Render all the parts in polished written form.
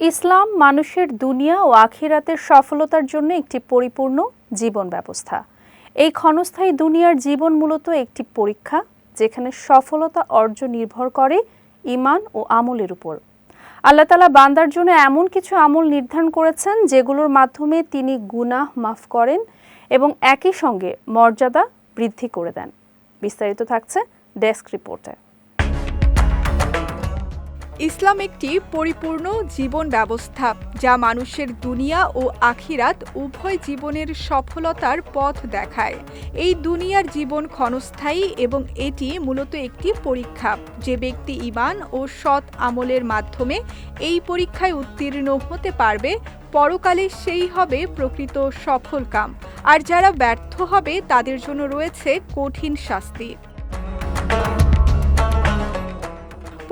ইসলাম মানুষের দুনিয়া ও আখিরাতের সফলতার জন্য একটি পরিপূর্ণ জীবন ব্যবস্থা। এই ক্ষণস্থায়ী দুনিয়ার জীবন মূলত একটি পরীক্ষা, যেখানে সফলতা অর্জন নির্ভর করে ঈমান ও আমলের উপর। আল্লাহ তাআলা বান্দার জন্য এমন কিছু আমল নির্ধারণ করেছেন যেগুলোর মাধ্যমে তিনি গুনাহ মাফ করেন এবং একই সঙ্গে মর্যাদা বৃদ্ধি করে দেন। বিস্তারিত থাকছে ডেস্ক রিপোর্টে। ইসলাম একটি পরিপূর্ণ জীবন ব্যবস্থা যা মানুষের দুনিয়া ও আখিরাত উভয় জীবনের সফলতার পথ দেখায়। এই দুনিয়ার জীবন ক্ষণস্থায়ী এবং এটি মূলত একটি পরীক্ষা। যে ব্যক্তি ঈমান ও সৎ আমলের মাধ্যমে এই পরীক্ষায় উত্তীর্ণ হতে পারবে, পরকালে সেই হবে প্রকৃত সফলকাম, আর যারা ব্যর্থ হবে তাদের জন্য রয়েছে কঠিন শাস্তি।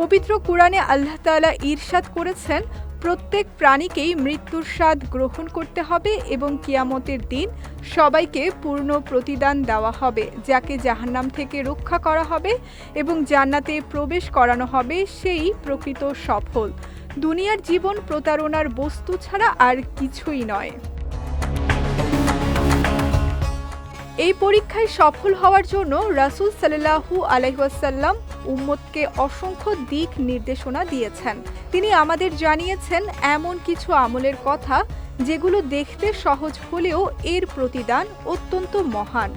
পবিত্র কুরআনে আল্লাহ তাআলা ইরশাদ করেছেন, প্রত্যেক প্রাণীকেই মৃত্যুর স্বাদ গ্রহণ করতে হবে এবং কিয়ামতের দিন সবাইকে পূর্ণ প্রতিদান দেওয়া হবে। যাকে জাহান্নাম থেকে রক্ষা করা হবে এবং জান্নাতে প্রবেশ করানো হবে, সেই প্রকৃত সফল। দুনিয়ার জীবন প্রতারণার বস্তু ছাড়া আর কিছুই নয়। এই পরীক্ষায় সফল হওয়ার জন্য রাসূল সাল্লাল্লাহু আলাইহি ওয়াসাল্লাম উম্মতকে অসংখ্য দিক নির্দেশনা দিয়েছেন। তিনি আমাদের জানিয়েছেন এমন কিছু আমলের কথা যেগুলো দেখতে সহজ হলেও এর প্রতিদান অত্যন্ত মহান।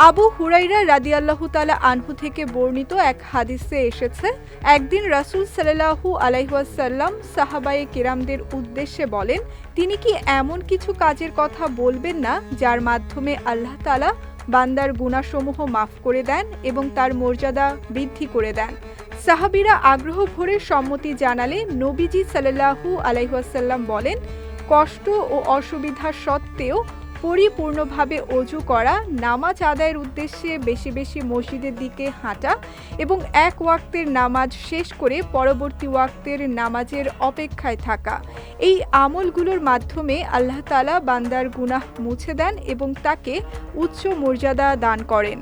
আবু হুরাইরা রাদিয়াল্লাহু তাআলা আনহু থেকে বর্ণিত এক হাদিসে এসেছে, একদিন রাসূল সাল্লাল্লাহু আলাইহি ওয়াসাল্লাম সাহাবায়ে কেরামদের উদ্দেশ্যে বলেন, তিনি কি এমন কিছু কাজের কথা বলবেন না যার মাধ্যমে আল্লাহ তাআলা বান্দার গুনাহসমূহ মাফ করে দেন এবং তার মর্যাদা বৃদ্ধি করে দেন? সাহাবীরা আগ্রহ ভরে সম্মতি জানালে নবীজি সাল্লাল্লাহু আলাইহি ওয়াসাল্লাম বলেন, কষ্ট ও অসুবিধা সত্ত্বেও পরিপূর্ণভাবে ওযু করা, নামাজ আদায়ের উদ্দেশ্যে বেশি বেশি মসজিদের দিকে হাঁটা এবং এক ওয়াক্তের নামাজ শেষ করে পরবর্তী ওয়াক্তের নামাজের অপেক্ষায় থাকা। এই আমলগুলোর মাধ্যমে আল্লাহ তাআলা বান্দার গুনাহ মুছে দেন এবং তাকে উচ্চ মর্যাদা দান করেন।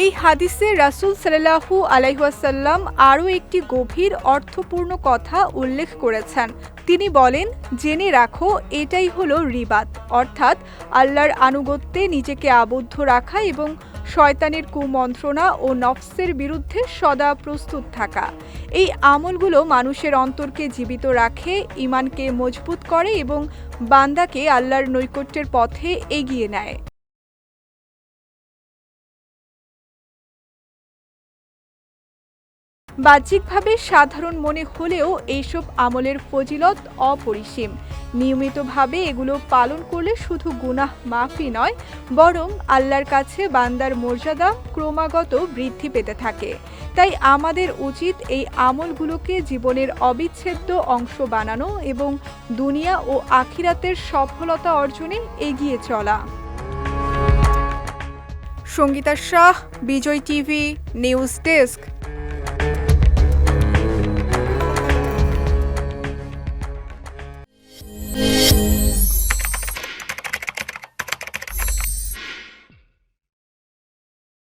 এই হাদিসে রাসূল সাল্লাল্লাহু আলাইহি ওয়াসাল্লাম আরও একটি গভীর অর্থপূর্ণ কথা উল্লেখ করেছেন। তিনি বলেন, জেনে রাখো, এটাই হলো রিবাত, অর্থাৎ আল্লাহর আনুগত্যে নিজেকে আবদ্ধ রাখা এবং শয়তানের কুমন্ত্রণা ও নফসের বিরুদ্ধে সদা প্রস্তুত থাকা। এই আমলগুলো মানুষের অন্তরকে জীবিত রাখে, ঈমানকে মজবুত করে এবং বান্দাকে আল্লাহর নৈকট্যের পথে এগিয়ে নেয়। বাহ্যিকভাবে সাধারণ মনে হলেও এইসব আমলের ফজিলত অপরিসীম। নিয়মিতভাবে এগুলো পালন করলে শুধু গুনাহ মাফই নয়, বরং আল্লাহর কাছে বান্দার মর্যাদা ক্রমাগত বৃদ্ধি পেতে থাকে। তাই আমাদের উচিত এই আমলগুলোকে জীবনের অবিচ্ছেদ্য অংশ বানানো এবং দুনিয়া ও আখিরাতের সফলতা অর্জনে এগিয়ে চলা। সঙ্গীতা শাহ, বিজয় টিভি, নিউজ ডেস্ক।